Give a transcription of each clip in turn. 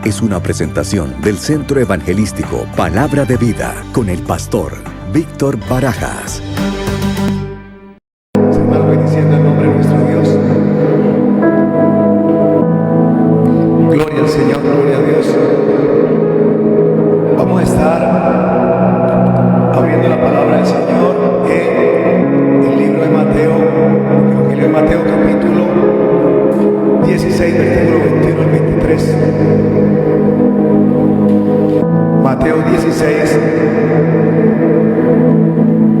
es una presentación del Centro Evangelístico Palabra de Vida con el pastor Víctor Barajas. Hermano, bendiciendo el nombre de nuestro Dios. Gloria al Señor, gloria a Dios. Vamos a estar abriendo la palabra del Señor en el libro de Mateo, Evangelio de Mateo, capítulo 16, versículo 21 al 23. Mateo 16,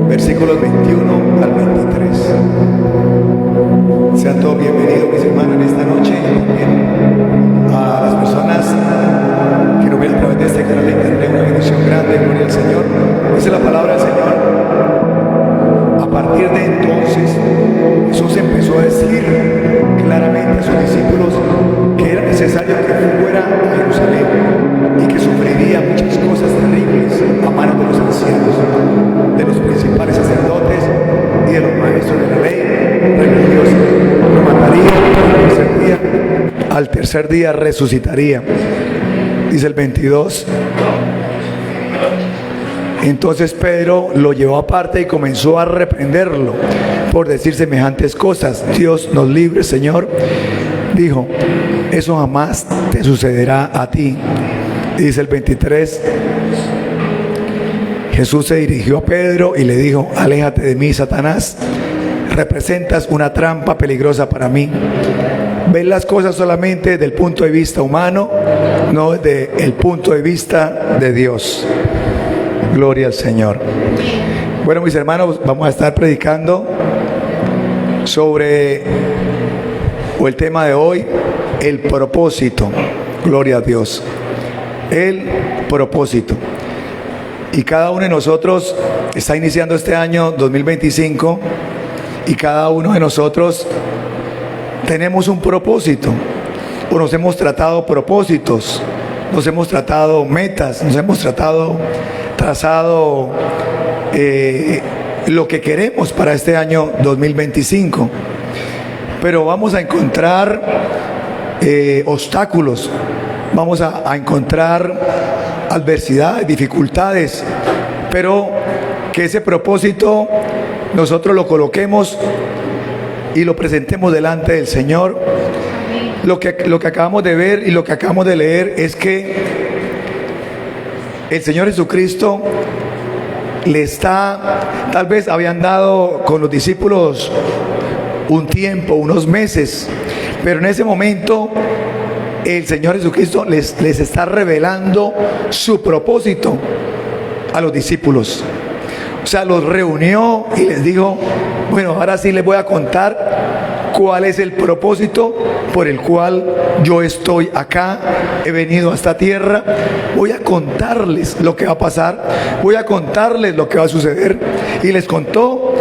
versículos 21 al 23. Sean todos bienvenidos, mis hermanos, en esta noche, y también a las personas que nos ven a través de este canal de internet. Una bendición grande, gloria al Señor. Dice la palabra del Señor: a partir de entonces Jesús empezó a decir claramente a sus discípulos que era necesario que fuera a Jerusalén y que sufriría muchas cosas terribles a manos de los ancianos, de los principales sacerdotes y de los maestros de la ley religiosa. Lo mataría al tercer día resucitaría. Dice el 22. Entonces Pedro lo llevó aparte y comenzó a reprenderlo por decir semejantes cosas. Dios nos libre, Señor. Dijo: eso jamás te sucederá a ti. Dice el 23. Jesús se dirigió a Pedro y le dijo: aléjate de mí, Satanás. Representas una trampa peligrosa para mí. Ves las cosas solamente desde el punto de vista humano, no desde el punto de vista de Dios. Gloria al Señor. Bueno, mis hermanos, vamos a estar predicando sobre, o el tema de hoy, el propósito. Gloria a Dios. El propósito. Y cada uno de nosotros está iniciando este año 2025 y cada uno de nosotros tenemos un propósito, o nos hemos tratado propósitos, nos hemos tratado metas, nos hemos trazado lo que queremos para este año 2025. Pero vamos a encontrar obstáculos, vamos a encontrar adversidades, dificultades, pero que ese propósito nosotros lo coloquemos y lo presentemos delante del Señor. Lo que acabamos de ver y lo que acabamos de leer es que el Señor Jesucristo le está, tal vez habían dado con los discípulos un tiempo, unos meses, pero en ese momento el Señor Jesucristo les está revelando su propósito a los discípulos. O sea, los reunió y les dijo: bueno, ahora sí les voy a contar cuál es el propósito por el cual yo estoy acá, he venido a esta tierra. Voy a contarles lo que va a pasar, voy a contarles lo que va a suceder. Y les contó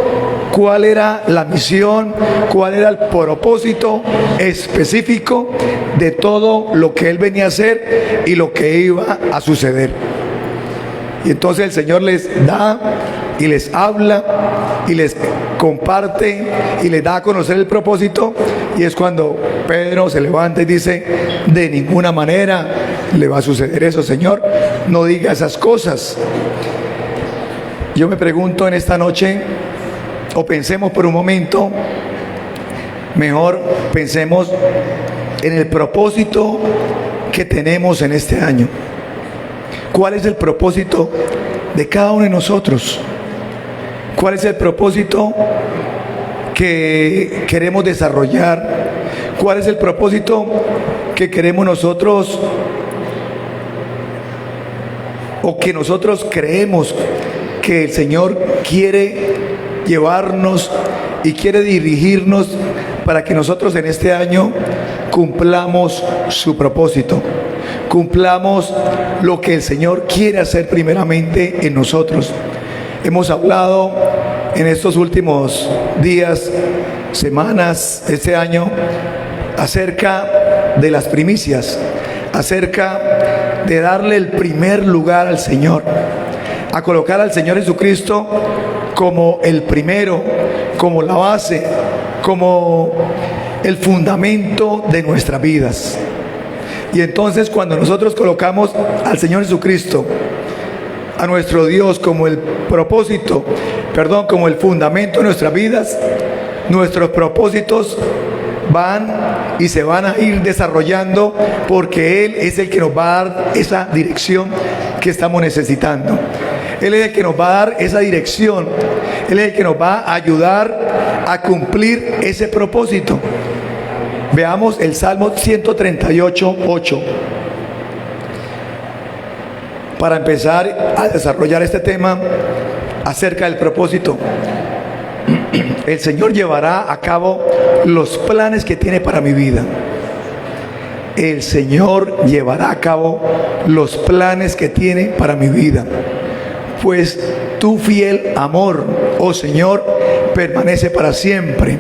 cuál era la misión, cuál era el propósito específico de todo lo que él venía a hacer y lo que iba a suceder. Y entonces el Señor les da y les habla y les comparte y les da a conocer el propósito. Y es cuando Pedro se levanta y dice: de ninguna manera le va a suceder eso, Señor, no diga esas cosas. Yo me pregunto en esta noche, o pensemos por un momento, mejor pensemos en el propósito que tenemos en este año. ¿Cuál es el propósito de cada uno de nosotros? ¿Cuál es el propósito que queremos desarrollar? ¿Cuál es el propósito que queremos nosotros, o que nosotros creemos que el Señor quiere llevarnos y quiere dirigirnos para que nosotros en este año cumplamos su propósito, cumplamos lo que el Señor quiere hacer primeramente en nosotros? Hemos hablado en estos últimos días, semanas, este año, acerca de las primicias, acerca de darle el primer lugar al Señor, a colocar al Señor Jesucristo como el primero, como la base, como el fundamento de nuestras vidas. Y entonces cuando nosotros colocamos al Señor Jesucristo, a nuestro Dios como el propósito, como el fundamento de nuestras vidas, nuestros propósitos van y se van a ir desarrollando, porque Él es el que nos va a dar esa dirección que estamos necesitando. Él es el que nos va a dar esa dirección. Él es el que nos va a ayudar a cumplir ese propósito. Veamos el Salmo 138:8. Para empezar a desarrollar este tema acerca del propósito. El Señor llevará a cabo los planes que tiene para mi vida. El Señor llevará a cabo los planes que tiene para mi vida. Pues tu fiel amor, oh Señor, permanece para siempre.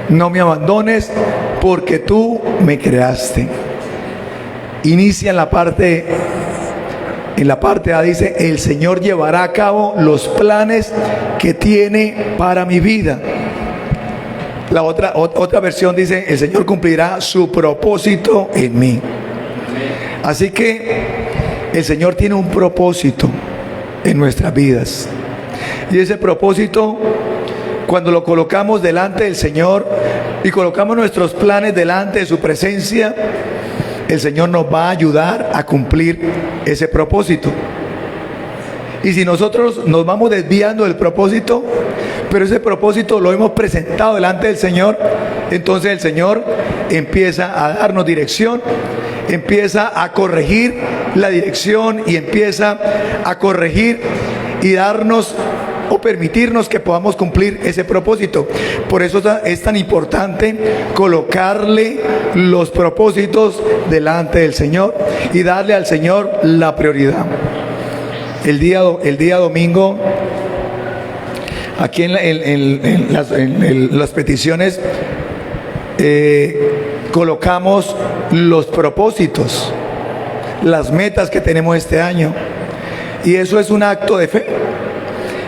No me abandones, porque tú me creaste. Inicia en la parte A, dice: el Señor llevará a cabo los planes que tiene para mi vida. La otra versión dice: el Señor cumplirá su propósito en mí. Así que el Señor tiene un propósito en nuestras vidas. Y ese propósito, cuando lo colocamos delante del Señor y colocamos nuestros planes delante de su presencia, el Señor nos va a ayudar a cumplir ese propósito. Y si nosotros nos vamos desviando del propósito, pero ese propósito lo hemos presentado delante del Señor, entonces el Señor empieza a darnos dirección, empieza a corregir la dirección y empieza a corregir y darnos o permitirnos que podamos cumplir ese propósito. Por eso es tan importante colocarle los propósitos delante del Señor y darle al Señor la prioridad. El día domingo, aquí en las peticiones, colocamos los propósitos, las metas que tenemos este año, y eso es un acto de fe.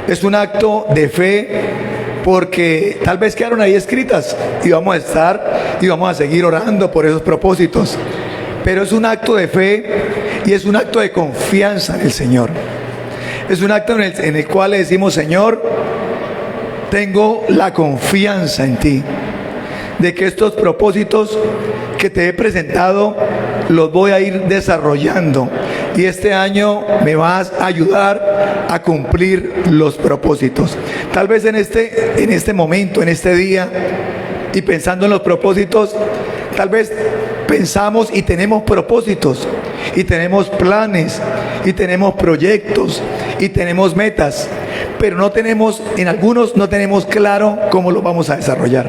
Es un acto de fe, porque tal vez quedaron ahí escritas y vamos a estar y vamos a seguir orando por esos propósitos, pero es un acto de fe y es un acto de confianza en el Señor. Es un acto en el cual le decimos: Señor, tengo la confianza en ti, de que estos propósitos que te he presentado los voy a ir desarrollando, y este año me vas a ayudar a cumplir los propósitos. Tal vez en este momento, en este día, y pensando en los propósitos, tal vez pensamos y tenemos propósitos, y tenemos planes, y tenemos proyectos, y tenemos metas, pero en algunos no tenemos claro cómo los vamos a desarrollar.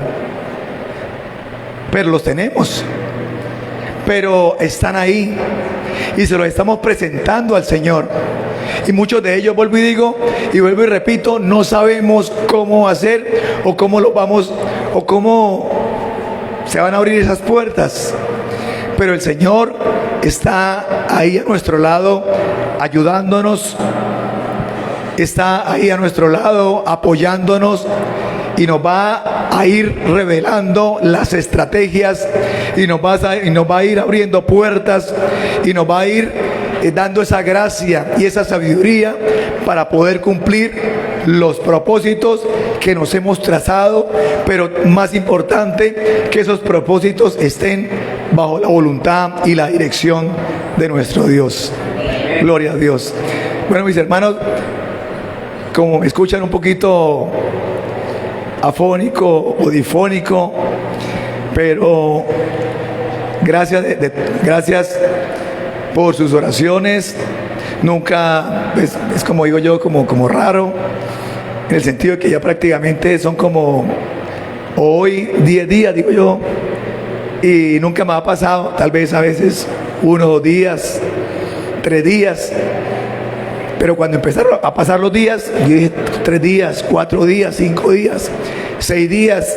Pero los tenemos, pero están ahí y se los estamos presentando al Señor, y muchos de ellos, vuelvo y repito, no sabemos cómo hacer o cómo lo vamos o cómo se van a abrir esas puertas, pero el Señor está ahí a nuestro lado ayudándonos, está ahí a nuestro lado apoyándonos, y nos va a ir revelando las estrategias, y nos va a ir abriendo puertas, y nos va a ir dando esa gracia y esa sabiduría para poder cumplir los propósitos que nos hemos trazado, pero más importante, que esos propósitos estén bajo la voluntad y la dirección de nuestro Dios. Gloria a Dios. Bueno, mis hermanos, como me escuchan un poquito afónico o difónico, pero gracias por sus oraciones. Nunca es como digo yo, como raro, en el sentido de que ya prácticamente son como hoy 10 días, digo yo, y nunca me ha pasado, tal vez a veces 1 o 2 días, 3 días. Pero cuando empezaron a pasar los días, yo dije 3 días, 4 días, 5 días, 6 días,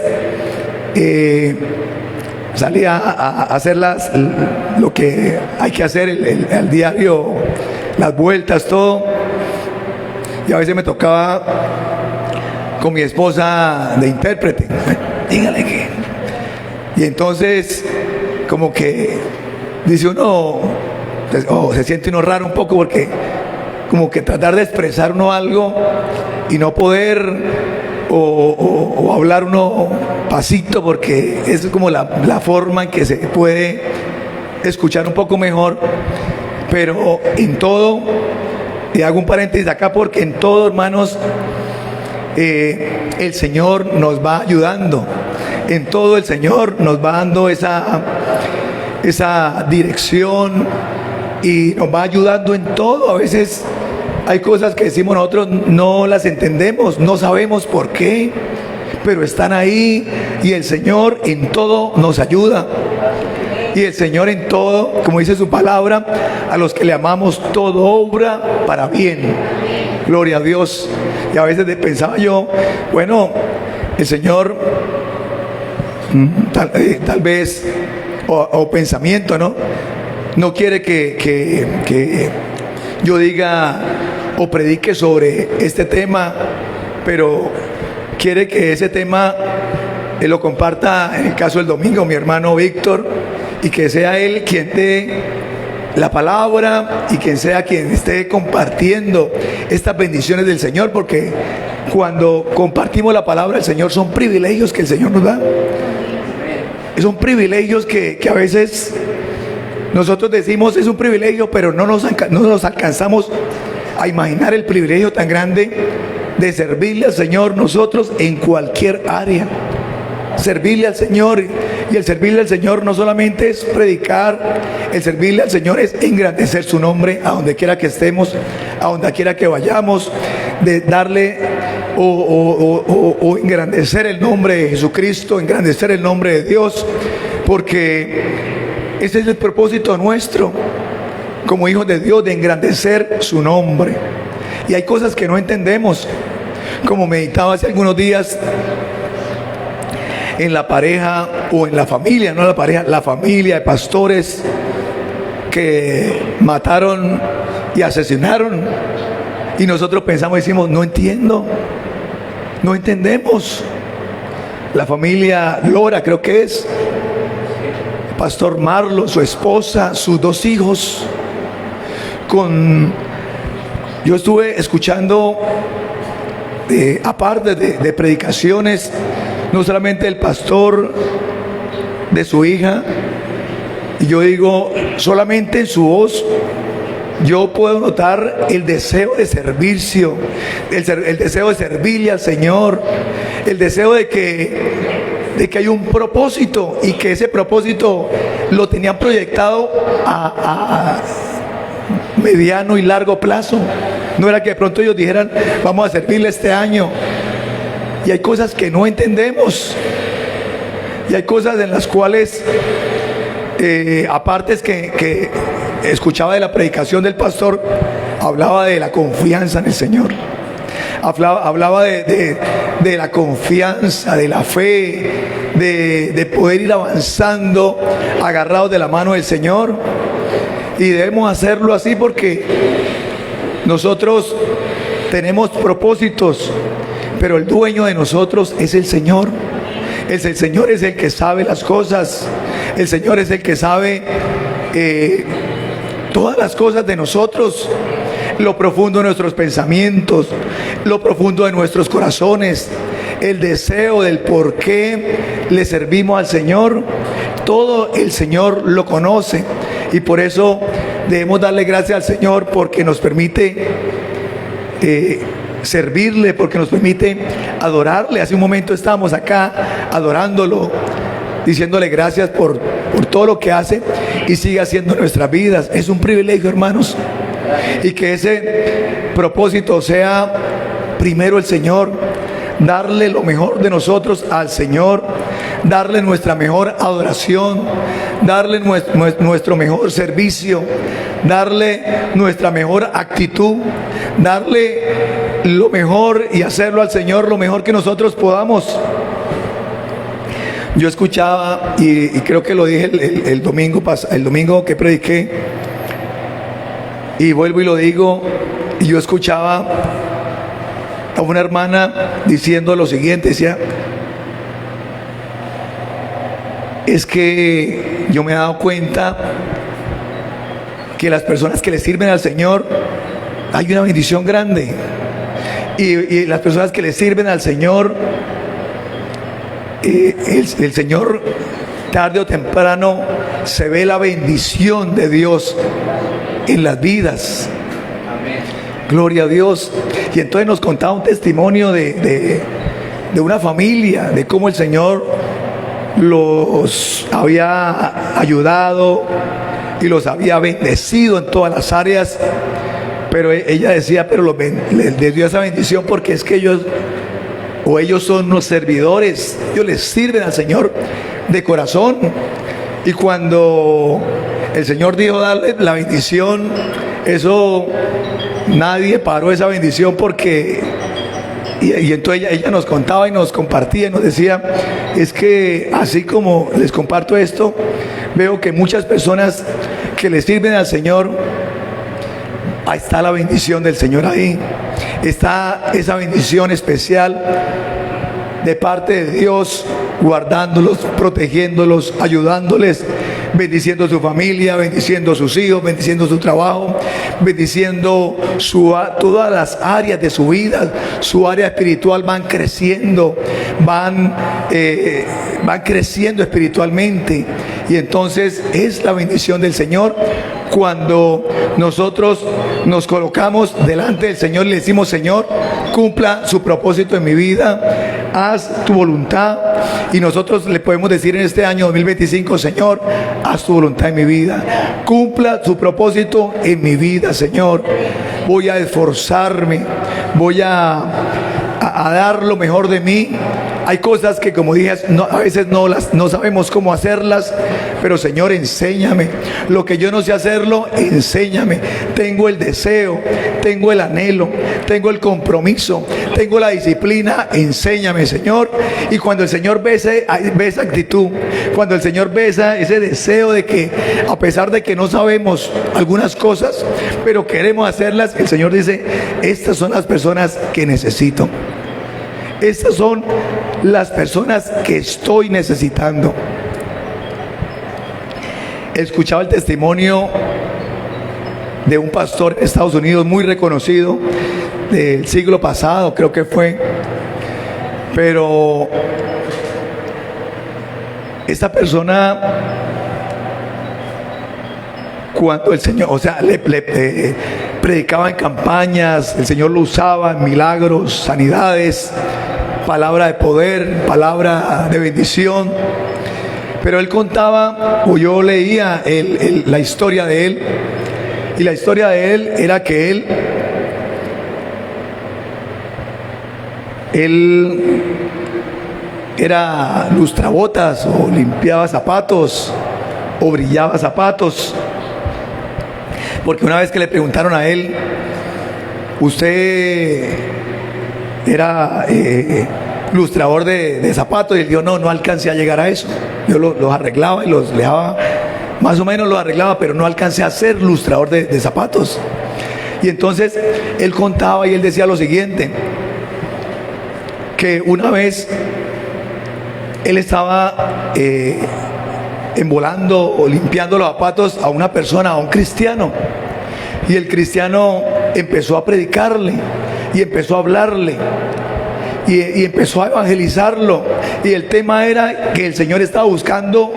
salí a hacer lo que hay que hacer, el diario, las vueltas, todo. Y a veces me tocaba con mi esposa de intérprete, dígale que. Y entonces, como que dice uno, se siente uno raro un poco porque como que tratar de expresar uno algo y no poder o hablar uno pasito, porque es como la forma en que se puede escuchar un poco mejor. Pero en todo, y hago un paréntesis acá, porque en todo, hermanos, el Señor nos va ayudando. En todo el Señor nos va dando esa dirección y nos va ayudando en todo. A veces hay cosas que decimos nosotros, no las entendemos, no sabemos por qué, pero están ahí, y el Señor en todo nos ayuda. Y el Señor en todo, como dice su palabra, a los que le amamos, todo obra para bien. Gloria a Dios. Y a veces pensaba yo, bueno, el Señor tal vez, o pensamiento, no quiere que yo diga o predique sobre este tema, pero quiere que ese tema lo comparta, en el caso del domingo, mi hermano Víctor, y que sea él quien dé la palabra y quien sea quien esté compartiendo estas bendiciones del Señor, porque cuando compartimos la palabra del Señor son privilegios que el Señor nos da. Son privilegios que a veces nosotros decimos es un privilegio, pero no nos alcanzamos a imaginar el privilegio tan grande de servirle al Señor nosotros en cualquier área. Servirle al Señor, y el servirle al Señor no solamente es predicar, el servirle al Señor es engrandecer su nombre a donde quiera que estemos, a donde quiera que vayamos, de darle o engrandecer el nombre de Jesucristo, engrandecer el nombre de Dios, porque ese es el propósito nuestro como hijos de Dios, de engrandecer su nombre. Y hay cosas que no entendemos, como meditaba hace algunos días en la pareja o en la familia, no la pareja, la familia de pastores que mataron y asesinaron, y nosotros pensamos y decimos, no entiendo, no entendemos. La familia Lora, creo que es, pastor Marlon, su esposa, sus 2 hijos, yo estuve escuchando aparte de predicaciones, no solamente el pastor, de su hija, y yo digo, solamente en su voz yo puedo notar el deseo de servicio, el deseo de servirle al Señor, el deseo de que hay un propósito, y que ese propósito lo tenían proyectado a mediano y largo plazo. No era que de pronto ellos dijeran, vamos a servirle este año. Y hay cosas que no entendemos, y hay cosas en las cuales aparte es que escuchaba de la predicación del pastor, hablaba de la confianza en el Señor, hablaba de la confianza, de la fe, de poder ir avanzando agarrados de la mano del Señor. Y debemos hacerlo así, porque nosotros tenemos propósitos, pero el dueño de nosotros es el Señor. El Señor es el que sabe las cosas. El Señor es el que sabe todas las cosas de nosotros, lo profundo de nuestros pensamientos, lo profundo de nuestros corazones, el deseo del por qué le servimos al Señor. Todo el Señor lo conoce, y por eso debemos darle gracias al Señor, porque nos permite servirle, porque nos permite adorarle. Hace un momento estábamos acá adorándolo, diciéndole gracias por todo lo que hace y sigue haciendo en nuestras vidas. Es un privilegio, hermanos, y que ese propósito sea primero el Señor, darle lo mejor de nosotros al Señor, darle nuestra mejor adoración, darle nuestro mejor servicio, darle nuestra mejor actitud, darle lo mejor y hacerlo al Señor lo mejor que nosotros podamos. Yo escuchaba, y creo que lo dije el domingo que prediqué, y vuelvo y lo digo, y yo escuchaba a una hermana diciendo lo siguiente, decía, es que yo me he dado cuenta que las personas que le sirven al Señor, hay una bendición grande. Y las personas que le sirven al Señor, el Señor tarde o temprano se ve la bendición de Dios en las vidas. Gloria a Dios. Y entonces nos contaba un testimonio de una familia, de cómo el Señor los había ayudado y los había bendecido en todas las áreas. Pero ella decía, pero les dio esa bendición porque es que ellos son los servidores, ellos les sirven al Señor de corazón. Y cuando el Señor dijo darle la bendición, eso nadie paró esa bendición porque... Y entonces ella nos contaba y nos compartía y nos decía, es que así como les comparto esto, veo que muchas personas que le sirven al Señor, ahí está la bendición del Señor ahí. Está esa bendición especial de parte de Dios, guardándolos, protegiéndolos, ayudándoles, bendiciendo su familia, bendiciendo a sus hijos, bendiciendo su trabajo, bendiciendo todas las áreas de su vida. Su área espiritual van creciendo, van creciendo espiritualmente. Y entonces es la bendición del Señor cuando nosotros nos colocamos delante del Señor y le decimos, Señor, cumpla su propósito en mi vida, haz tu voluntad. Y nosotros le podemos decir en este año 2025, Señor, haz tu voluntad en mi vida, cumpla su propósito en mi vida, Señor. Voy a esforzarme, voy a dar lo mejor de mí. Hay cosas que, como dije, a veces no sabemos cómo hacerlas, pero Señor, enséñame. Lo que yo no sé hacerlo, enséñame. Tengo el deseo, tengo el anhelo, tengo el compromiso, tengo la disciplina, enséñame, Señor. Y cuando el Señor ve esa actitud, cuando el Señor ve ese deseo de que, a pesar de que no sabemos algunas cosas, pero queremos hacerlas, el Señor dice, estas son las personas que necesito. Estas son las personas que estoy necesitando. Escuchaba el testimonio de un pastor en Estados Unidos muy reconocido del siglo pasado, creo que fue. Pero esta persona, cuando el Señor, predicaba en campañas, el Señor lo usaba en milagros, sanidades, palabra de poder, palabra de bendición. Pero él contaba, o yo leía la historia de él, y la historia de él era que él era lustrabotas, o limpiaba zapatos, o brillaba zapatos. Porque una vez que le preguntaron a él, ¿usted era lustrador de zapatos? Y él dijo, no alcancé a llegar a eso. Yo los arreglaba y los dejaba, más o menos los arreglaba, pero no alcancé a ser lustrador de zapatos. Y entonces él contaba y él decía lo siguiente, que una vez él estaba embolando o limpiando los zapatos a una persona, a un cristiano, y el cristiano empezó a predicarle y empezó a hablarle y empezó a evangelizarlo, y el tema era que el Señor estaba buscando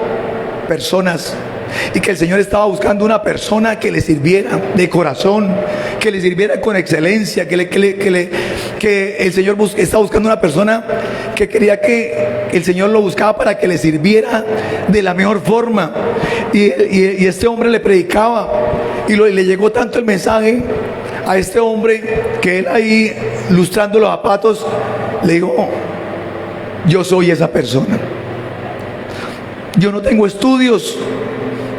personas, y que el Señor estaba buscando una persona que le sirviera de corazón, que le sirviera con excelencia, que el Señor estaba buscando una persona que quería que el Señor lo buscaba para que le sirviera de la mejor forma. Y este hombre le predicaba y le llegó tanto el mensaje a este hombre que él ahí lustrando los zapatos le dijo, yo soy esa persona. Yo no tengo estudios,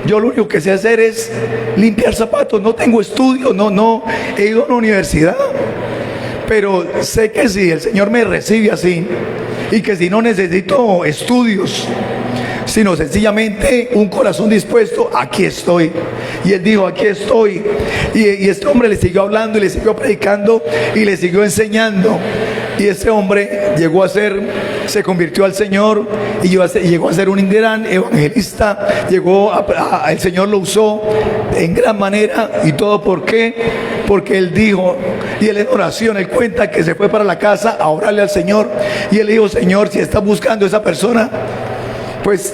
yo lo único que sé hacer es limpiar zapatos, no tengo estudios, no he ido a una universidad, pero sé que si el Señor me recibe así, y que si no necesito estudios, sino sencillamente un corazón dispuesto, aquí estoy. Y él dijo, aquí estoy. Y este hombre le siguió hablando y le siguió predicando y le siguió enseñando. Y este hombre llegó a ser se convirtió al Señor y llegó a ser un gran evangelista. El Señor lo usó en gran manera. ¿Y todo por qué? Porque él dijo, y él en oración, él cuenta que se fue para la casa a orarle al Señor, y él dijo: Señor, si estás buscando a esa persona, pues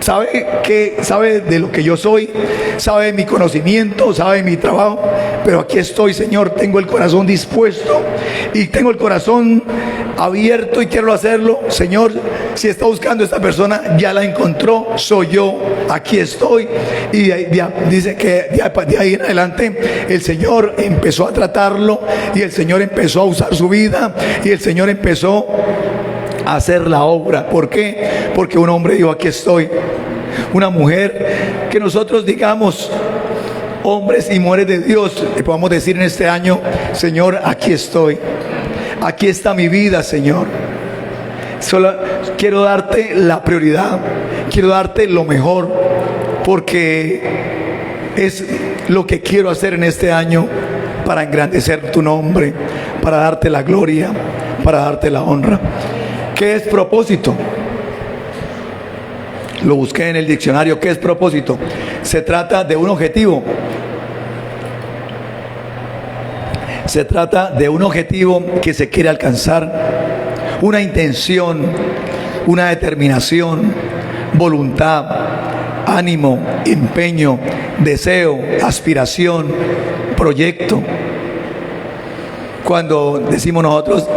sabe de lo que yo soy, sabe de mi conocimiento, sabe de mi trabajo, pero aquí estoy, Señor, tengo el corazón dispuesto y tengo el corazón abierto y quiero hacerlo. Señor, si está buscando a esta persona, ya la encontró, soy yo, aquí estoy. Y dice que de ahí en adelante el Señor empezó a tratarlo, y el Señor empezó a usar su vida, y el Señor empezó a hacer la obra. ¿Por qué? Porque un hombre dijo: aquí estoy. Una mujer, que nosotros digamos, hombres y mujeres de Dios, le podamos decir en este año: Señor, aquí estoy, aquí está mi vida, Señor. Solo quiero darte la prioridad, quiero darte lo mejor, porque es lo que quiero hacer en este año, para engrandecer tu nombre, para darte la gloria, para darte la honra. ¿Qué es propósito? Lo busqué en el diccionario. ¿Qué es propósito? Se trata de un objetivo. Se trata de un objetivo que se quiere alcanzar, una intención, una determinación, voluntad, ánimo, empeño, deseo, aspiración, proyecto. Cuando decimos nosotros: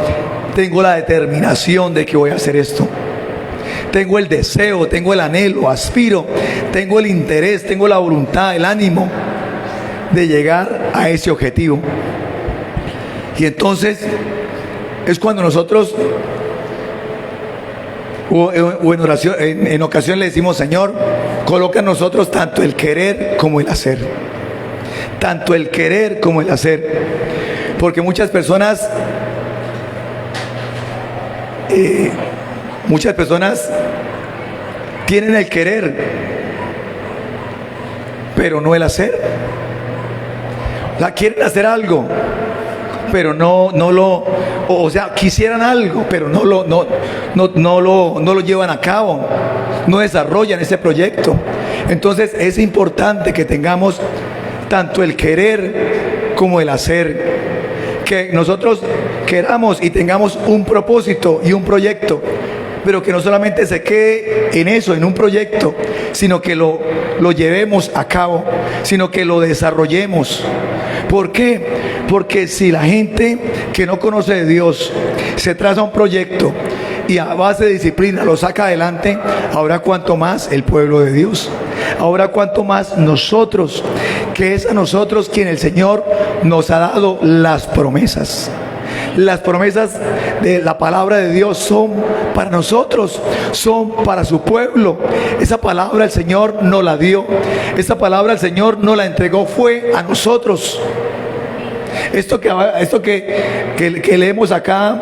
tengo la determinación de que voy a hacer esto, tengo el deseo, tengo el anhelo, aspiro, tengo el interés, tengo la voluntad, el ánimo de llegar a ese objetivo. Y entonces es cuando nosotros, o en oración, en ocasión le decimos: Señor, coloca en nosotros tanto el querer como el hacer, tanto el querer como el hacer, porque muchas personas tienen el querer, pero no el hacer. O sea, quieren hacer algo, pero o sea, quisieran algo, pero no lo llevan a cabo, no desarrollan ese proyecto. Entonces es importante que tengamos tanto el querer como el hacer, que nosotros queramos y tengamos un propósito y un proyecto, pero que no solamente se quede en eso, en un proyecto, sino que lo llevemos a cabo, sino que lo desarrollemos. ¿Por qué? Porque si la gente que no conoce de Dios se traza un proyecto y a base de disciplina lo saca adelante, ahora cuanto más el pueblo de Dios, ahora cuanto más nosotros, que es a nosotros quien el Señor nos ha dado las promesas. Las promesas de la palabra de Dios son para nosotros, son para su pueblo. Esa palabra el Señor nos la dio, esa palabra el Señor nos la entregó, fue a nosotros. Esto que leemos acá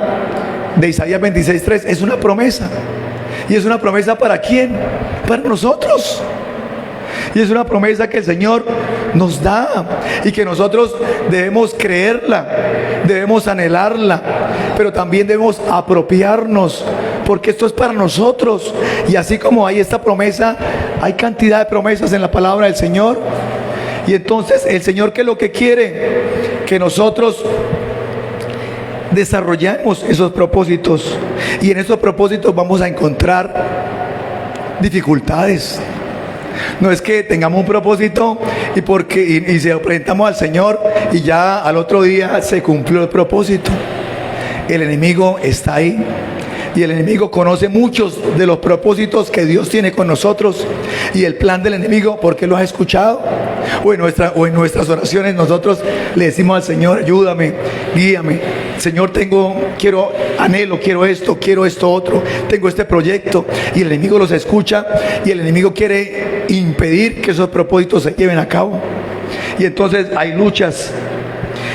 de Isaías 26:3 es una promesa. ¿Y es una promesa para quién? Para nosotros. Y es una promesa que el Señor nos da y que nosotros debemos creerla, debemos anhelarla, pero también debemos apropiarnos, porque esto es para nosotros. Y así como hay esta promesa, hay cantidad de promesas en la palabra del Señor. Y entonces el Señor, ¿qué es lo que quiere? Que nosotros desarrollemos esos propósitos, y en esos propósitos vamos a encontrar dificultades. No es que tengamos un propósito y se lo presentamos al Señor y ya al otro día se cumplió el propósito. El enemigo está ahí, y el enemigo conoce muchos de los propósitos que Dios tiene con nosotros, y el plan del enemigo, porque lo has escuchado, o en nuestras oraciones nosotros le decimos al Señor: ayúdame, guíame, Señor, anhelo, quiero esto otro, tengo este proyecto, y el enemigo los escucha, y el enemigo quiere impedir que esos propósitos se lleven a cabo. Y entonces hay luchas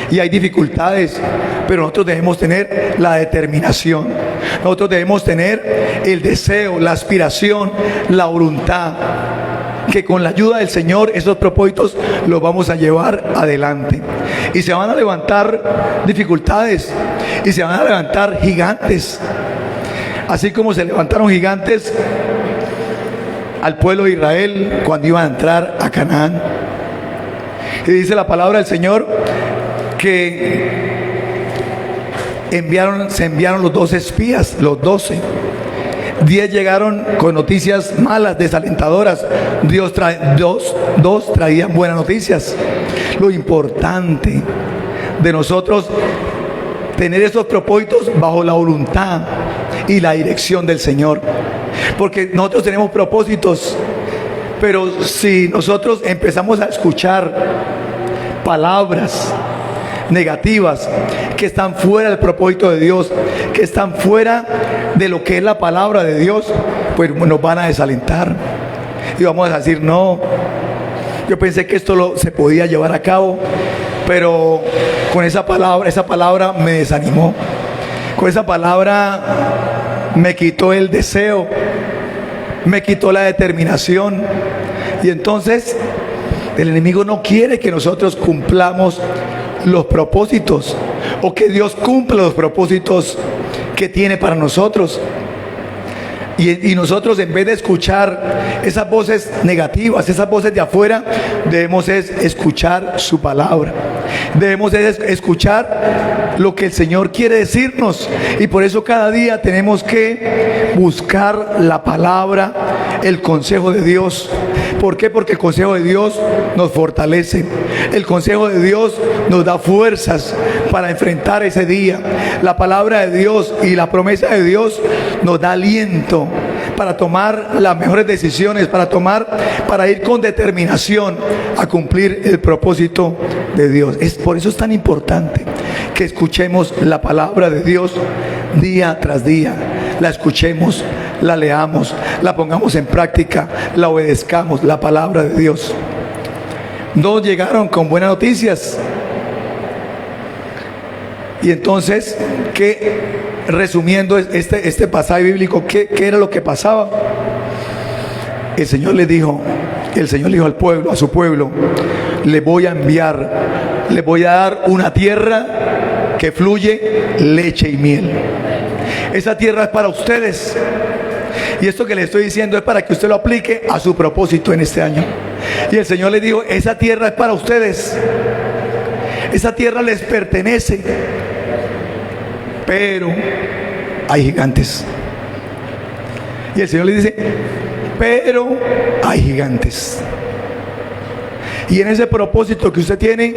y hay dificultades, pero nosotros debemos tener la determinación, nosotros debemos tener el deseo, la aspiración, la voluntad, que con la ayuda del Señor esos propósitos los vamos a llevar adelante. Y se van a levantar dificultades, y se van a levantar gigantes, Así como se levantaron gigantes al pueblo de Israel cuando iban a entrar a Canaán. Y dice la palabra del Señor que se enviaron los 12 espías, los 12. 10 llegaron con noticias malas, desalentadoras. Dos traían buenas noticias. Lo importante de nosotros tener esos propósitos bajo la voluntad y la dirección del Señor. Porque nosotros tenemos propósitos, pero si nosotros empezamos a escuchar palabras negativas que están fuera del propósito de Dios, que están fuera de lo que es la palabra de Dios, pues nos van a desalentar y vamos a decir: no, yo pensé que esto se podía llevar a cabo, pero con esa palabra me desanimó, con esa palabra me quitó el deseo, me quitó la determinación. Y entonces el enemigo no quiere que nosotros cumplamos los propósitos, o que Dios cumpla los propósitos que tiene para nosotros. Y nosotros, en vez de escuchar esas voces negativas, esas voces de afuera, debemos escuchar su palabra. Debemos escuchar lo que el Señor quiere decirnos. Y por eso cada día tenemos que buscar la palabra, el consejo de Dios. ¿Por qué? Porque el consejo de Dios nos fortalece. El consejo de Dios nos da fuerzas para enfrentar ese día. La palabra de Dios y la promesa de Dios nos da aliento para tomar las mejores decisiones, para ir con determinación a cumplir el propósito de Dios. Por eso es tan importante que escuchemos la palabra de Dios día tras día. La escuchemos, la leamos, la pongamos en práctica, la obedezcamos, la palabra de Dios. 2 llegaron con buenas noticias. Y entonces, resumiendo este pasaje bíblico, ¿qué era lo que pasaba? El Señor le dijo al pueblo, a su pueblo: le voy a enviar, le voy a dar una tierra que fluye leche y miel. Esa tierra es para ustedes. Y esto que le estoy diciendo es para que usted lo aplique a su propósito en este año. Y el Señor le dijo: esa tierra es para ustedes. Esa tierra les pertenece. Pero hay gigantes. Y el Señor le dice: pero hay gigantes. Y en ese propósito que usted tiene,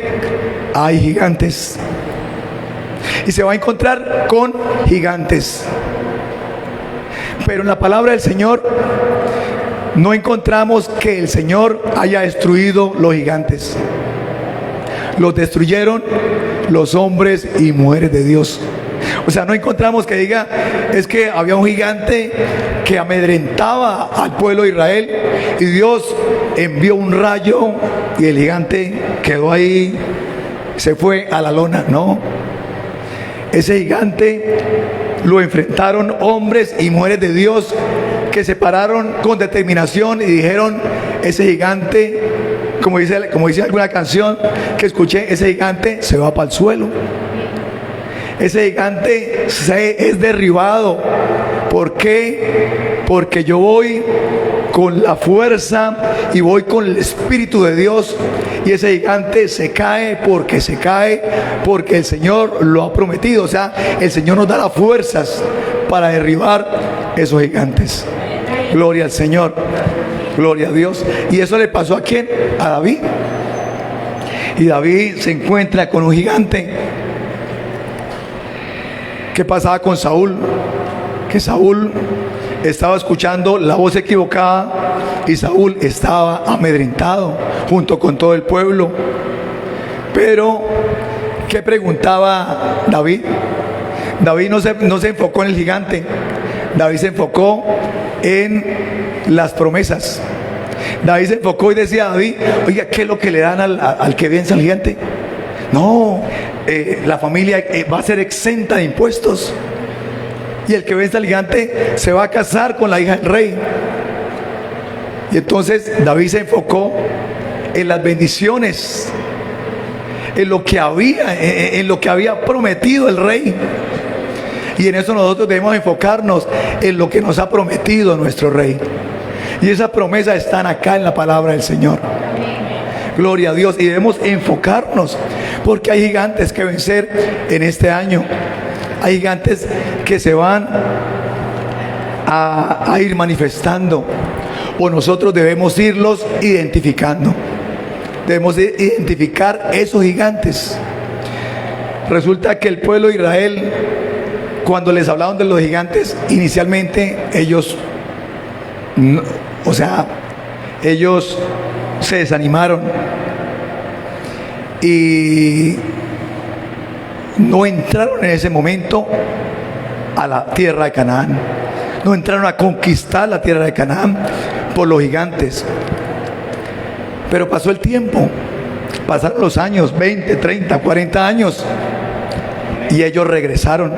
hay gigantes. Y se va a encontrar con gigantes. Pero en la palabra del Señor no encontramos que el Señor haya destruido los gigantes. Los destruyeron los hombres y mujeres de Dios. O sea, no encontramos que diga: es que había un gigante que amedrentaba al pueblo de Israel y Dios envió un rayo y el gigante quedó ahí, se fue a la lona. No, ese gigante lo enfrentaron hombres y mujeres de Dios que se pararon con determinación y dijeron: ese gigante, como dice alguna canción que escuché, ese gigante se va para el suelo. Ese gigante es derribado. ¿Por qué? Porque yo voy con la fuerza y voy con el Espíritu de Dios. Y ese gigante se cae porque el Señor lo ha prometido. O sea, el Señor nos da las fuerzas para derribar esos gigantes. Gloria al Señor, gloria a Dios. Y eso le pasó ¿a quién? A David. Y David se encuentra con un gigante. ¿Qué pasaba con Saúl? Que Saúl estaba escuchando la voz equivocada y Saúl estaba amedrentado junto con todo el pueblo. Pero ¿qué preguntaba David? David no se enfocó en el gigante. David se enfocó en las promesas. David se enfocó y decía: David, oiga, ¿qué es lo que le dan al que vence al gigante? No, la familia va a ser exenta de impuestos. Y el que vence al gigante se va a casar con la hija del rey. Y entonces David se enfocó en las bendiciones, en lo que había prometido el rey, Y en eso nosotros debemos enfocarnos en lo que nos ha prometido nuestro Rey. Y esas promesas están acá en la palabra del Señor. Gloria a Dios. Y debemos enfocarnos, porque hay gigantes que vencer en este año. Hay gigantes que se van a ir manifestando, o nosotros debemos irlos identificando. Debemos identificar esos gigantes. Resulta que el pueblo de Israel, cuando les hablaban de los gigantes, inicialmente ellos se desanimaron y no entraron en ese momento a la tierra de Canaán. No entraron a conquistar la tierra de Canaán por los gigantes. Pero pasó el tiempo, pasaron los años, 20, 30, 40 años, y ellos regresaron.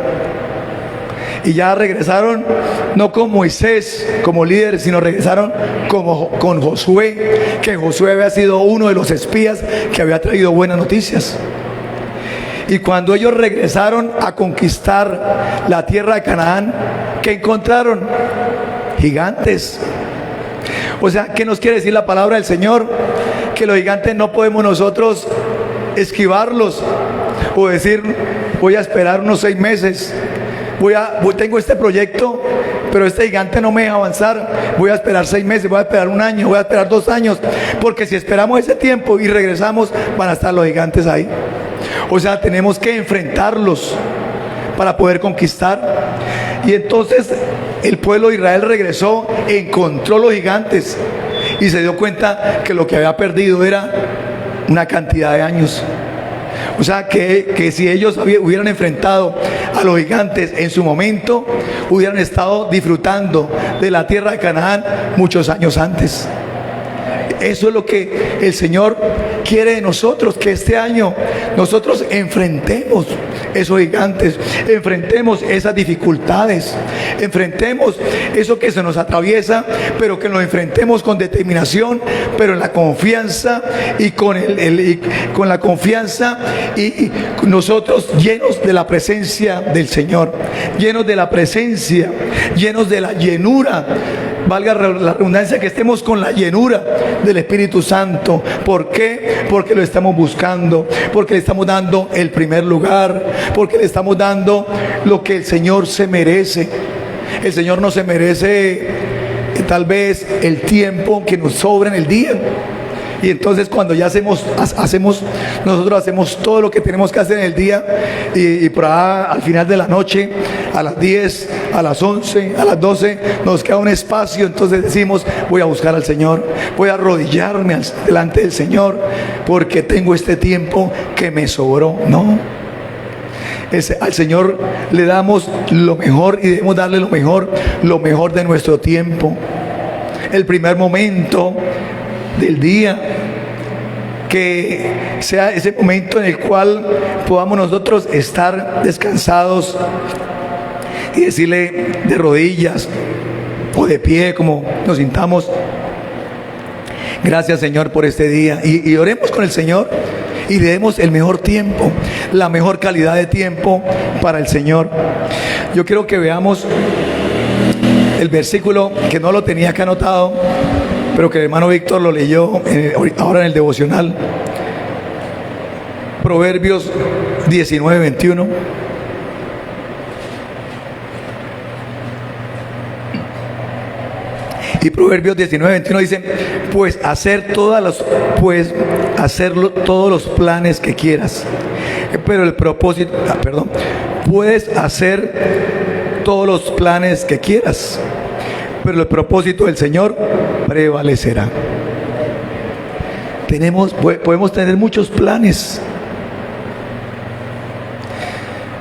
Y ya regresaron no con Moisés como líder, sino regresaron con Josué, que Josué había sido uno de los espías que había traído buenas noticias. Y cuando ellos regresaron a conquistar la tierra de Canaán, ¿qué encontraron? Gigantes. O sea, ¿qué nos quiere decir la palabra del Señor? Que los gigantes no podemos nosotros esquivarlos o decir, voy a esperar unos 6 meses, tengo este proyecto, pero este gigante no me deja avanzar, voy a esperar 6 meses, voy a esperar 1 año, voy a esperar 2 años, porque si esperamos ese tiempo y regresamos, van a estar los gigantes ahí. O sea, tenemos que enfrentarlos para poder conquistar. Y entonces el pueblo de Israel regresó, encontró los gigantes y se dio cuenta que lo que había perdido era una cantidad de años. O sea, que si ellos hubieran enfrentado a los gigantes en su momento, hubieran estado disfrutando de la tierra de Canaán muchos años antes. Eso es lo que el Señor quiere de nosotros, que este año nosotros enfrentemos esos gigantes, enfrentemos esas dificultades, enfrentemos eso que se nos atraviesa, pero que lo enfrentemos con determinación, pero en la confianza y con la confianza y nosotros llenos de la presencia del Señor, llenos de la presencia, llenos de la llenura. Valga la redundancia, que estemos con la llenura del Espíritu Santo. ¿Por qué? Porque lo estamos buscando, porque le estamos dando el primer lugar, porque le estamos dando lo que el Señor se merece. El Señor no se merece tal vez el tiempo que nos sobra en el día. Y entonces cuando ya nosotros hacemos todo lo que tenemos que hacer en el día, y por ahí al final de la noche, a las 10, a las 11, a las 12, nos queda un espacio, entonces decimos, voy a buscar al Señor, voy a arrodillarme delante del Señor, porque tengo este tiempo que me sobró. No, al Señor le damos lo mejor y debemos darle lo mejor de nuestro tiempo. El primer momento del día, que sea ese momento en el cual podamos nosotros estar descansados y decirle de rodillas o de pie, como nos sintamos, gracias Señor por este día, y oremos con el Señor y le demos el mejor tiempo, la mejor calidad de tiempo para el Señor. Yo quiero que veamos el versículo, que no lo tenía acá anotado, pero que el hermano Víctor lo leyó ahora en el devocional. Proverbios 19, 21. Y Proverbios 19, 21 dice, pues hacer todos los planes que quieras. Pero el propósito, puedes hacer todos los planes que quieras, pero el propósito del Señor prevalecerá. Podemos tener muchos planes,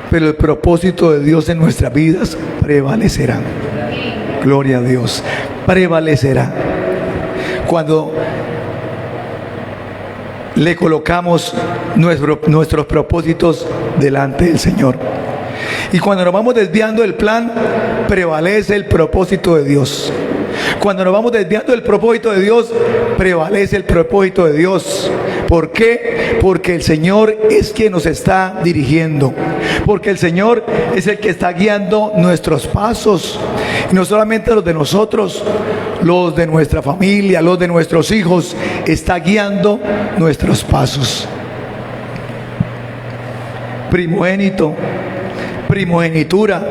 pero el propósito de Dios en nuestras vidas prevalecerá. Gloria a Dios, prevalecerá. Cuando le colocamos nuestros propósitos delante del Señor. Y cuando nos vamos desviando del plan, prevalece el propósito de Dios. Cuando nos vamos desviando del propósito de Dios, prevalece el propósito de Dios. ¿Por qué? Porque el Señor es quien nos está dirigiendo. Porque el Señor es el que está guiando nuestros pasos. Y no solamente los de nosotros, los de nuestra familia, los de nuestros hijos, está guiando nuestros pasos. Primogénito, primogenitura.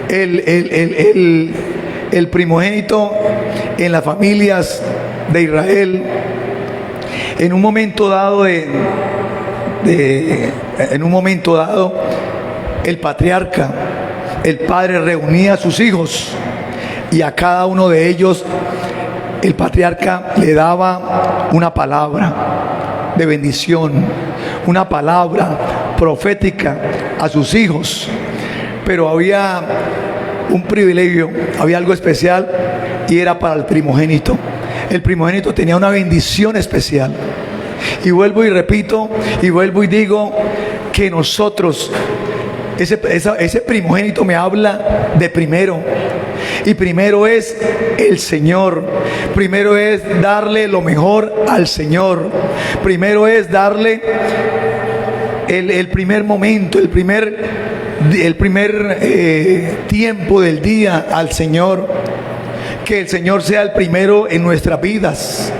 El primogénito en las familias de Israel, en un momento dado el patriarca, el padre reunía a sus hijos y a cada uno de ellos el patriarca le daba una palabra de bendición, una palabra profética a sus hijos. Pero había un privilegio, había algo especial, y era para el primogénito. El primogénito tenía una bendición especial. Y vuelvo y repito, y vuelvo y digo que nosotros, ese primogénito me habla de primero. Y primero es el Señor. Primero es darle lo mejor al Señor. Primero es darle el primer momento, el primer tiempo del día al Señor. Que el Señor sea el primero en nuestras vidas.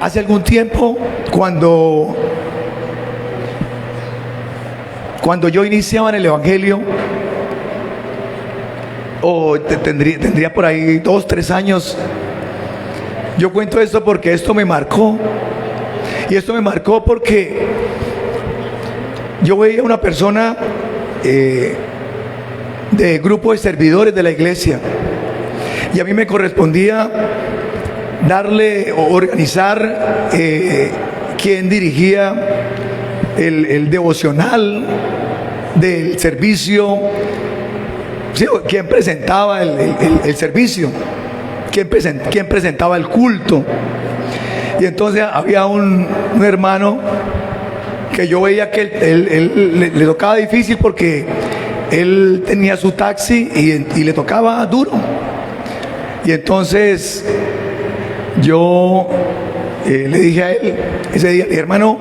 Hace algún tiempo, cuando yo iniciaba en el Evangelio, tendría por ahí 2, 3 años. Yo cuento esto porque esto me marcó. Y esto me marcó porque yo veía una persona de grupo de servidores de la iglesia, y a mí me correspondía organizar quien dirigía el devocional del servicio, sí, quien presentaba el servicio, quien presentaba el culto. Y entonces había un hermano que yo veía que él le tocaba difícil porque él tenía su taxi y le tocaba duro. Y entonces yo le dije a él ese día, hermano,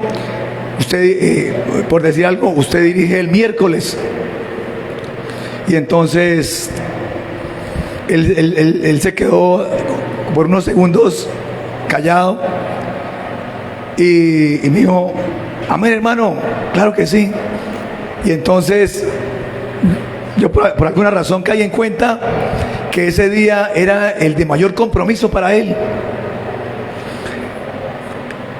usted, por decir algo, usted dirige el miércoles. Y entonces él se quedó por unos segundos callado y me dijo, amén, hermano, claro que sí. Y entonces yo por alguna razón caí en cuenta que ese día era el de mayor compromiso para él.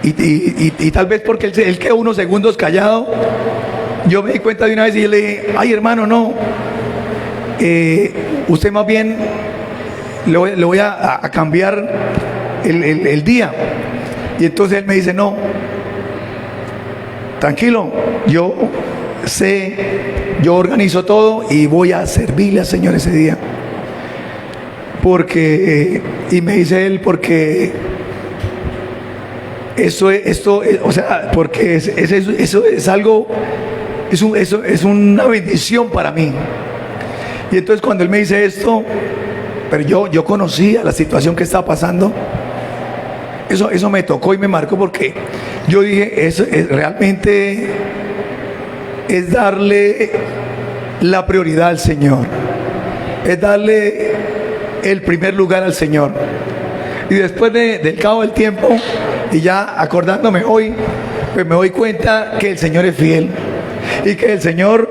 Y tal vez porque él quedó unos segundos callado, yo me di cuenta de una vez y yo le dije, ay, hermano, no, usted más bien le voy a cambiar el día. Y entonces él me dice, no, tranquilo, yo organizo todo y voy a servirle al Señor ese día. Porque, y me dice él, porque porque eso es algo, es una bendición para mí. Y entonces cuando él me dice esto, pero yo conocía la situación que estaba pasando, eso me tocó y me marcó, porque yo dije, realmente es darle la prioridad al Señor, es darle el primer lugar al Señor. Y después del cabo del tiempo, y ya acordándome hoy, pues me doy cuenta que el Señor es fiel, y que el Señor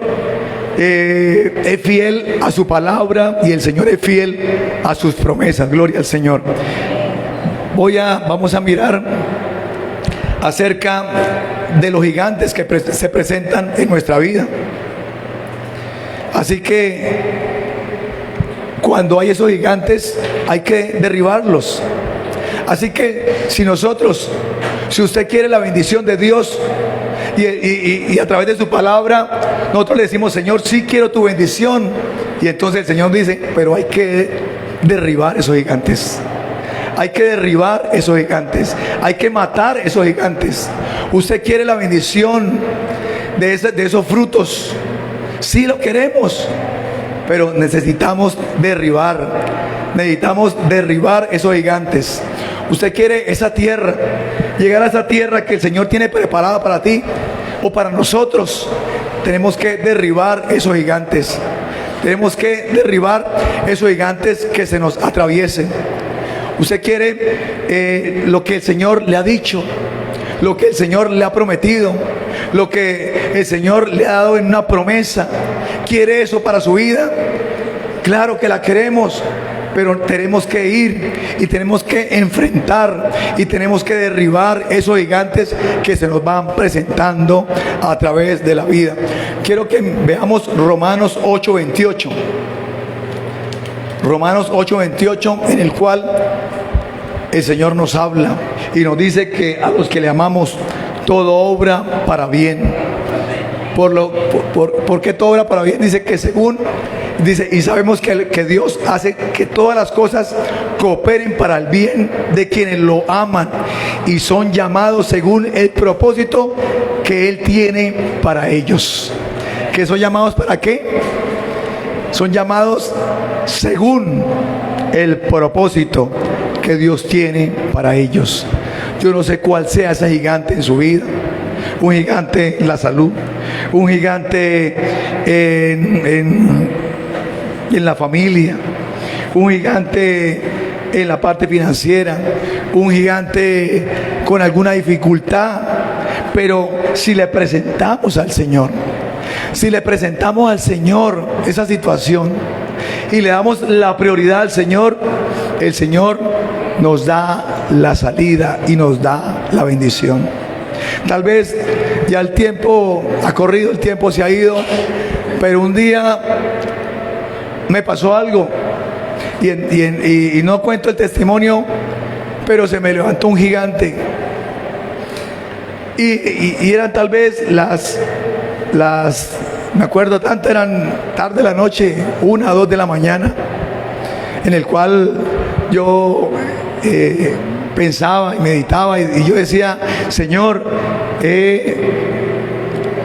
es fiel a su palabra, y el Señor es fiel a sus promesas. Gloria al Señor. Vamos a mirar acerca de los gigantes que se presentan en nuestra vida. Así que cuando hay esos gigantes hay que derribarlos. Así que si usted quiere la bendición de Dios y a través de su palabra, nosotros le decimos, Señor, sí quiero tu bendición. Y entonces el Señor dice, pero hay que derribar esos gigantes. Hay que derribar esos gigantes. Hay que matar esos gigantes. Usted quiere la bendición de esos frutos. Sí lo queremos, pero necesitamos derribar esos gigantes. Usted quiere esa tierra, llegar a esa tierra que el Señor tiene preparada para ti o para nosotros. Tenemos que derribar esos gigantes. Tenemos que derribar esos gigantes que se nos atraviesen. Usted quiere lo que el Señor le ha dicho, lo que el Señor le ha prometido, lo que el Señor le ha dado en una promesa. ¿Quiere eso para su vida? Claro que la queremos, pero tenemos que ir y tenemos que enfrentar y tenemos que derribar esos gigantes que se nos van presentando a través de la vida. Quiero que veamos Romanos 8:28. Romanos 8:28, en el cual el Señor nos habla y nos dice que a los que le amamos todo obra para bien. ¿Por qué todo obra para bien? Dice que según, dice, y sabemos que Dios hace que todas las cosas cooperen para el bien de quienes lo aman y son llamados según el propósito que Él tiene para ellos. ¿Que son llamados para qué? Son llamados según el propósito que Dios tiene para ellos. Yo no sé cuál sea ese gigante en su vida. Un gigante en la salud, un gigante en la familia, un gigante en la parte financiera, un gigante con alguna dificultad. Pero si le presentamos al Señor, si le presentamos al Señor esa situación y le damos la prioridad al Señor, el Señor nos da la salida y nos da la bendición. Tal vez ya el tiempo ha corrido, el tiempo se ha ido, pero un día me pasó algo y no cuento el testimonio, pero se me levantó un gigante y eran tal vez las me acuerdo tanto, eran tarde de la noche, 1 o 2 de la mañana, en el cual yo pensaba y meditaba y yo decía, Señor,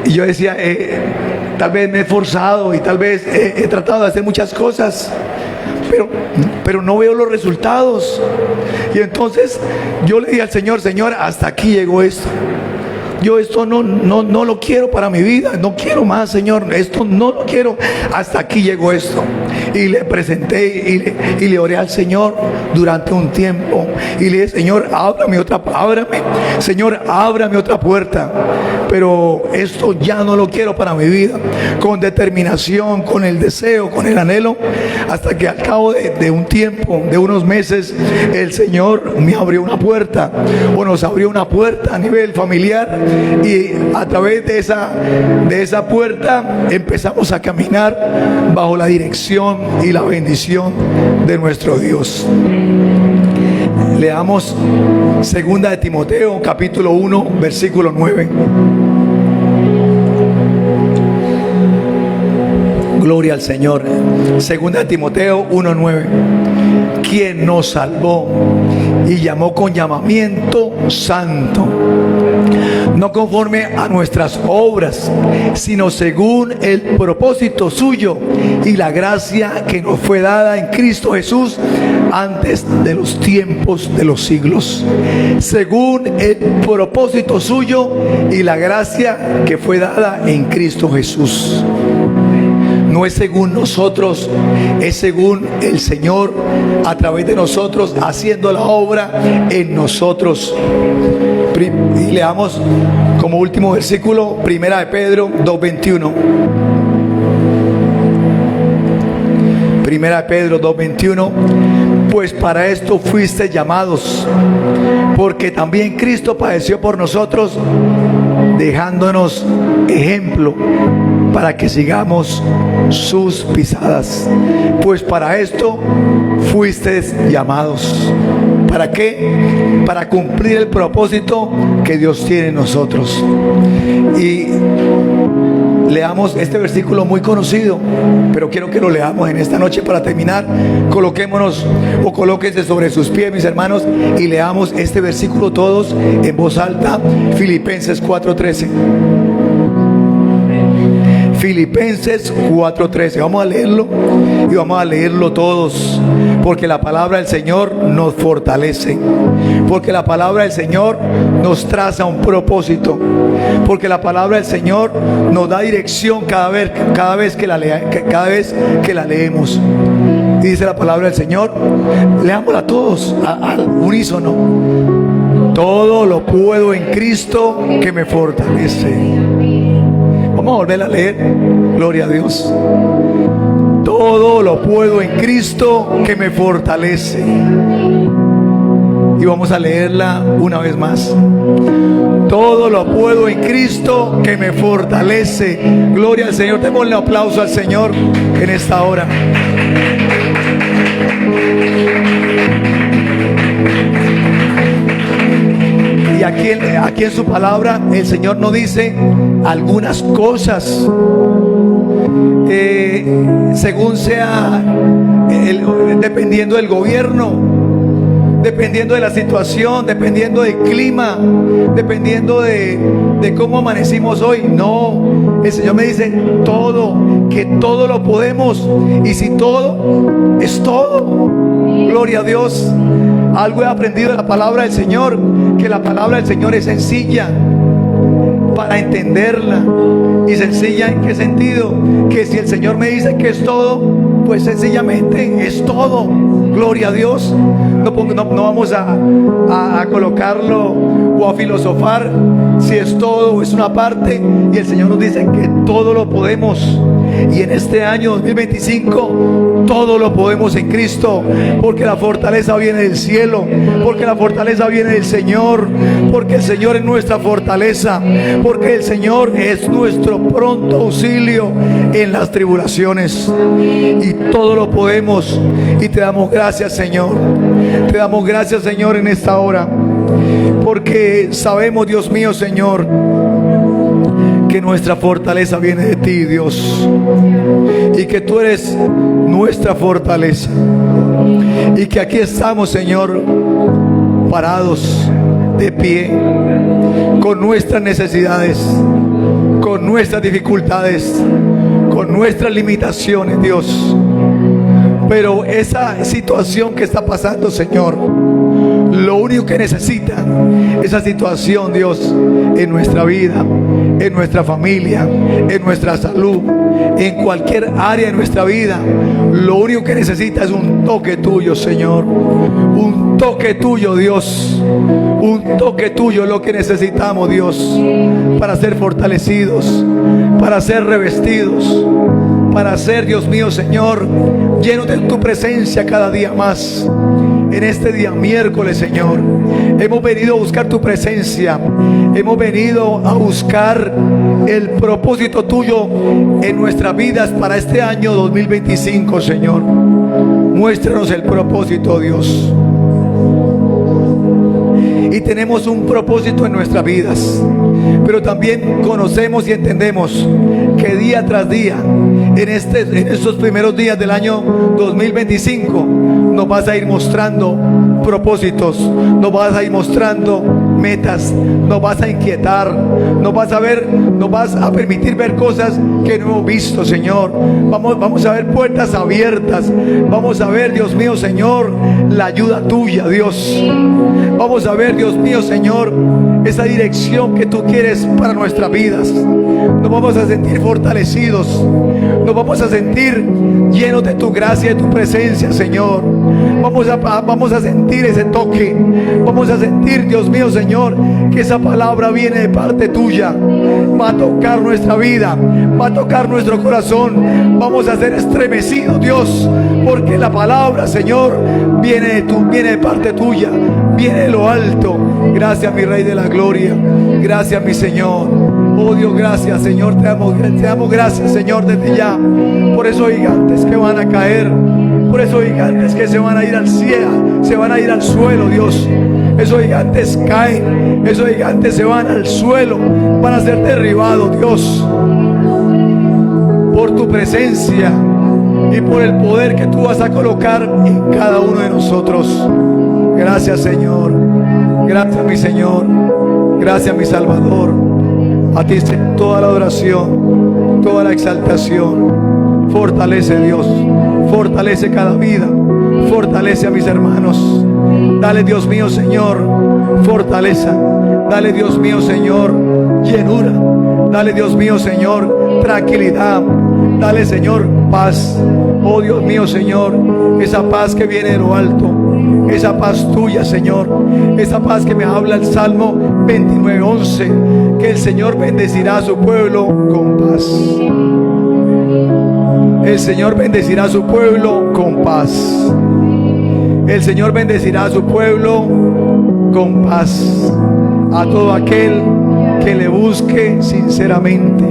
y yo decía, tal vez me he esforzado y tal vez he tratado de hacer muchas cosas, pero no veo los resultados. Y entonces yo le dije al Señor, Señor, hasta aquí llegó esto. Yo esto no lo quiero para mi vida, no quiero más, Señor, esto no lo quiero, hasta aquí llegó esto. Y le presenté y le oré al Señor durante un tiempo y le dije, Señor, Señor, ábrame otra puerta, pero esto ya no lo quiero para mi vida. Con determinación, con el deseo, con el anhelo, hasta que al cabo de un tiempo, de unos meses, el Señor me abrió una puerta, o nos abrió una puerta a nivel familiar. Y a través de esa puerta empezamos a caminar bajo la dirección y la bendición de nuestro Dios. Leamos 2 de Timoteo capítulo 1 versículo 9. Gloria al Señor. 2 de Timoteo 1:9. Quien nos salvó y llamó con llamamiento santo, no conforme a nuestras obras, sino según el propósito suyo y la gracia que nos fue dada en Cristo Jesús antes de los tiempos de los siglos. Según el propósito suyo y la gracia que fue dada en Cristo Jesús. No es según nosotros, es según el Señor a través de nosotros, haciendo la obra en nosotros. Y leamos como último versículo, 1 de Pedro 2:21. 1 de Pedro 2:21. Pues para esto fuiste llamados, porque también Cristo padeció por nosotros, dejándonos ejemplo para que sigamos sus pisadas. Pues para esto fuisteis llamados. ¿Para qué? Para cumplir el propósito que Dios tiene en nosotros. Y leamos este versículo muy conocido, pero quiero que lo leamos en esta noche para terminar. Coloquémonos o colóquense sobre sus pies, mis hermanos, y leamos este versículo todos en voz alta. Filipenses 4:13. Filipenses 4:13. Vamos a leerlo y vamos a leerlo todos, porque la palabra del Señor nos fortalece, porque la palabra del Señor nos traza un propósito, porque la palabra del Señor nos da dirección cada vez que la leemos. Y dice la palabra del Señor, leámosla todos al unísono: todo lo puedo en Cristo que me fortalece. Vamos a volver a leer, gloria a Dios. Todo lo puedo en Cristo que me fortalece. Y vamos a leerla una vez más. Todo lo puedo en Cristo que me fortalece. Gloria al Señor. Démosle un aplauso al Señor en esta hora. Y aquí en su palabra el Señor nos dice algunas cosas según sea dependiendo del gobierno, dependiendo de la situación, dependiendo del clima, dependiendo de cómo amanecimos hoy. No, el Señor me dice que todo lo podemos. Y si todo es todo, gloria a Dios. Algo he aprendido de la palabra del Señor, que la palabra del Señor es sencilla para entenderla. ¿Y sencilla en qué sentido? Que si el Señor me dice que es todo, pues sencillamente es todo. Gloria a Dios. No vamos a colocarlo o a filosofar si es todo o es una parte. Y el Señor nos dice que todo lo podemos. Y en este año 2025 todo lo podemos en Cristo, porque la fortaleza viene del cielo, porque la fortaleza viene del Señor, porque el Señor es nuestra fortaleza, porque el Señor es nuestro pronto auxilio en las tribulaciones. Y todo lo podemos. Y te damos gracias, Señor. Te damos gracias, Señor, en esta hora, porque sabemos, Dios mío, Señor, que nuestra fortaleza viene de ti, Dios, y que tú eres nuestra fortaleza, y que aquí estamos, Señor, parados de pie, con nuestras necesidades, con nuestras dificultades, con nuestras limitaciones, Dios. Pero esa situación que está pasando, Señor, lo único que necesita esa situación, Dios, en nuestra vida, en nuestra familia, en nuestra salud, en cualquier área de nuestra vida, lo único que necesita es un toque tuyo, Señor. Un toque tuyo, Dios. Un toque tuyo es lo que necesitamos, Dios, para ser fortalecidos, para ser revestidos, para ser, Dios mío, Señor, llenos de tu presencia cada día más. En este día miércoles, Señor, hemos venido a buscar tu presencia. Hemos venido a buscar el propósito tuyo en nuestras vidas para este año 2025, Señor. Muéstranos el propósito, Dios. Y tenemos un propósito en nuestras vidas, pero también conocemos y entendemos que día tras día, en estos primeros días del año 2025, nos vas a ir mostrando propósitos, nos vas a ir mostrando metas, nos vas a inquietar, nos vas a permitir ver cosas que no hemos visto, Señor. Vamos a ver puertas abiertas, vamos a ver, Dios mío, Señor, la ayuda tuya, Dios. Vamos a ver, Dios mío, Señor, esa dirección que tú quieres para nuestras vidas. Nos vamos a sentir fortalecidos, nos vamos a sentir llenos de tu gracia y de tu presencia, Señor. Vamos a sentir ese toque. Vamos a sentir, Dios mío, Señor, que esa palabra viene de parte tuya. Va a tocar nuestra vida, va a tocar nuestro corazón. Vamos a ser estremecidos, Dios, porque la palabra, Señor, viene de parte tuya, viene de lo alto. Gracias, mi Rey de la Gloria. Gracias, mi Señor. Oh Dios, gracias, Señor. Te damos gracias, Señor, desde ya, por esos gigantes que van a caer, por esos gigantes que se van a ir al cielo, se van a ir al suelo, Dios. Esos gigantes caen, esos gigantes se van al suelo, van a ser derribados, Dios, por tu presencia y por el poder que tú vas a colocar en cada uno de nosotros. Gracias, Señor. Gracias, mi Señor. Gracias, mi Salvador. A ti sea toda la adoración. toda la exaltación. Fortalece, Dios, fortalece cada vida, fortalece a mis hermanos. Dale, Dios mío, Señor, fortaleza. Dale, Dios mío, Señor, llenura. Dale, Dios mío, Señor, tranquilidad. Dale, Señor, paz. Oh Dios mío, Señor, esa paz que viene de lo alto, esa paz tuya, Señor, esa paz que me habla el Salmo 29:11, que el Señor bendecirá a su pueblo con paz. El Señor bendecirá a su pueblo con paz. El Señor bendecirá a su pueblo con paz. A todo aquel que le busque sinceramente,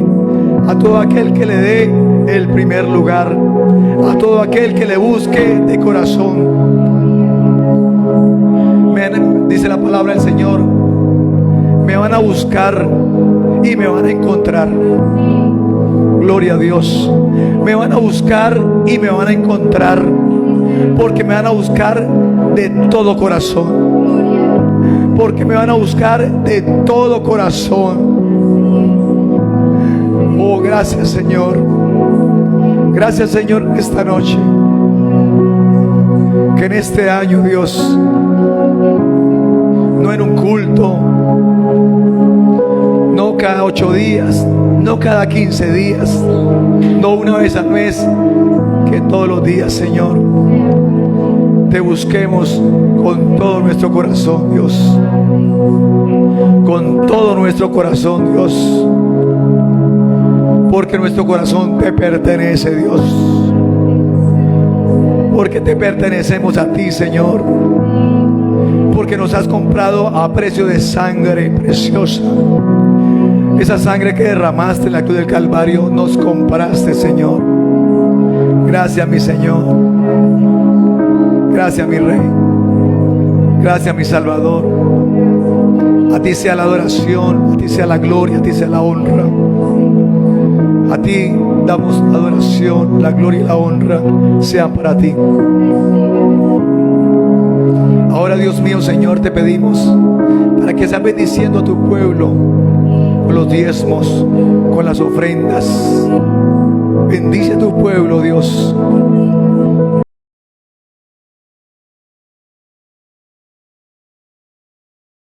a todo aquel que le dé el primer lugar, a todo aquel que le busque de corazón. Dice la palabra del Señor: me van a buscar y me van a encontrar. Gloria a Dios. Me van a buscar y me van a encontrar, porque me van a buscar de todo corazón. Porque me van a buscar de todo corazón. Oh, gracias, Señor. Gracias, Señor, esta noche. Que en este año, Dios, no en un culto, no cada 8 días, no cada 15 días, no una vez al mes, que todos los días, Señor, te busquemos con todo nuestro corazón, Dios. Con todo nuestro corazón, Dios. Porque nuestro corazón te pertenece, Dios. Porque te pertenecemos a ti, Señor. Porque nos has comprado a precio de sangre preciosa. Esa sangre que derramaste en la cruz del Calvario, nos compraste, Señor. Gracias, mi Señor. Gracias, mi Rey. Gracias, mi Salvador. A ti sea la adoración, a ti sea la gloria, a ti sea la honra. A ti damos adoración, la gloria y la honra sean para ti. Ahora, Dios mío, Señor, te pedimos para que seas bendiciendo a tu pueblo con los diezmos, con las ofrendas. Bendice a tu pueblo, Dios.